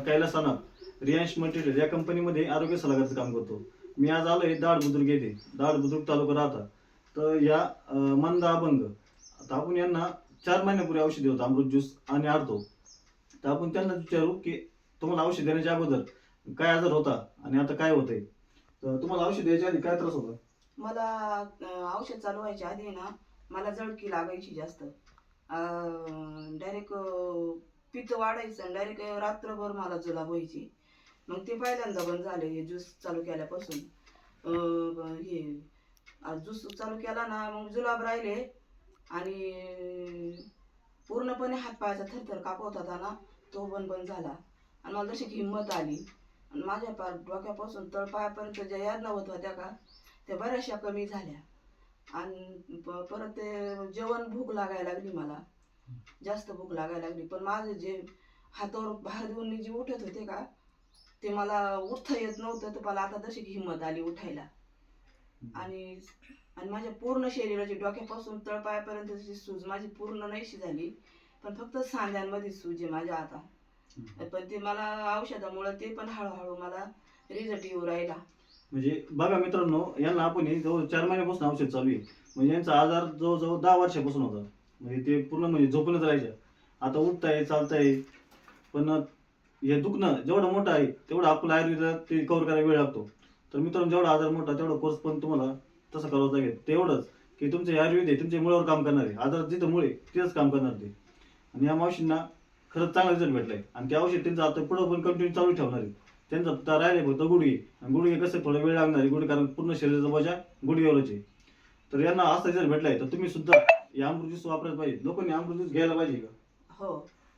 कैलास अनाप रियांश मटेरियल या कंपनीमध्ये आरोग्य सल्लागारचं काम करतो. मी आज आलोय दाड बुद्रुक येथे, दाड बुद्रुक तालुका राहता. तर या मंदा अभंग आता आपण यांना 4 महिन्यापूर्वी औषध देतो अमृत ज्यूस आणि आर्थो. तर आपण त्यांना विचारू की तुम्हाला औषध देण्याच्या अगोदर काय आजार होता आणि आता काय होतंय. तर तुम्हाला औषध द्यायच्या आधी काय त्रास होता? मला औषध चालू व्हायच्या आधी ना मला जळकी लागायची जास्त. डायरेक्ट पित्त वाढायचं, डायरेक्ट रात्रभर मला जुलाब व्हायची. मग ते पहिल्यांदा बंद झाले हे ज्यूस चालू केल्यापासून. हे ज्यूस चालू केला ना मग जुलाब राहिले आणि पूर्णपणे हातपायाचा थरथर कापत होता ना तो पण बंद झाला. आणि मला जशी हिंमत आली आणि माझ्या पार डोक्यापासून तळपायापर्यंत ज्या यातना होत होत्या का त्या बऱ्याचशा कमी झाल्या. आणि परत ते जेवण भूक लागायला लागली, मला जास्त भूक लागायला लागली. पण माझं जे हातावर भार देऊन मी जे उठत होते का ते मला उठता येत नव्हतं. तर मला आता तशी हिंमत आली उठायला. आणि आणि माझ्या पूर्ण शरीराची डोक्यापासून तळपायापर्यंतची सूज माझी पूर्ण नाहीशी झाली. पण फक्त सांध्यांमध्ये सूज आहे माझ्या आता. पण ते मला औषधामुळे ते पण हळूहळू मला रिझल्ट येऊ राहिला. म्हणजे बघा मित्रांनो, यांना आपण जवळ 4 महिन्यापासून औषध चालू आहे. म्हणजे यांचा आजार जवळजवळ 10 वर्षापासून होता. म्हणजे ते पूर्ण म्हणजे झोपूनच राहायचे. आता उठताय चालताय. पण हे दुखणं जेवढं मोठं आहे तेवढं आपलं आयुर्वेदात ते कव्हर करायला वेळ लागतो. तर मित्रांनो, जेवढा आजार मोठा तेवढा कोर्स पण तुम्हाला तसं करावं लागेल. तेवढंच की तुमचे आयुर्वेद आहे तुमच्या मुळावर काम करणार आहे. आजार जिथं मुळे तिथंच काम करणार ते. आणि या मावशींना खरंच चांगला रिझल्ट भेटलाय. आणि ते औषध त्यांचं आता पुढं पण कंटिन्यू चालू ठेवणार आहे. त्यांचं फक्त राहिले फक्त गुडघे. आणि गुडघे कसं थोडा वेळ लागणार आहे. गुडघे कारण पूर्ण शरीराचा बोजा गुडघ्यावरच आहे. तर यांना असा रिझल्ट भेटलाय तर तुम्ही सुद्धा या अमृत ज्यूस वापरायला पाहिजे. लोकांनी अमृत ज्यूस घ्यायला पाहिजे का? हो,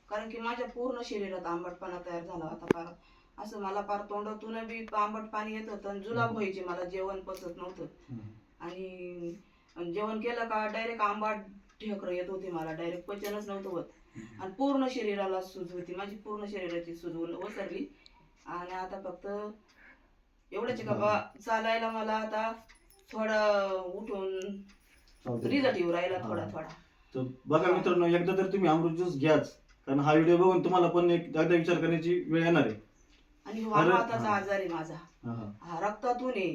कारण की माझ्या पूर्ण शरीरात आंबटपणा तयार झाला होता. फार असं मला फार तोंडातून बी आंबट पाणी येत होतं आणि जुलाब व्हायचे. मला जेवण पचत नव्हतं. आणि जेवण केलं का डायरेक्ट आंबाट ढेकरं येत होते. मला डायरेक्ट पचनच नव्हतं होत. आणि पूर्ण शरीराला सूज होती. माझी पूर्ण शरीराची सूज ओसरली. आणि आता फक्त एवढंच का बा चालायला मला आता थोडा उठून रिझल्ट येऊ राहिला थोडा थोडा. तर बघा मित्रांनो, एकदा तर तुम्ही अमृत ज्यूस घ्याच. कारण हा व्हिडिओ बघून तुम्हाला पण एकदा विचार करण्याची वेळ येणार आहे. आणि अमवाताचा आजार आहे माझा. हा रक्तातून आहे.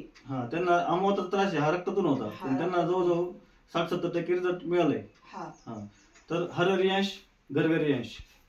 त्यांना अमवाताचा त्रास आहे, हा रक्तातून होता. पण त्यांना जवळजवळ 60-70% रिझल्ट मिळालाय. तर हर रियांश घर रियांश.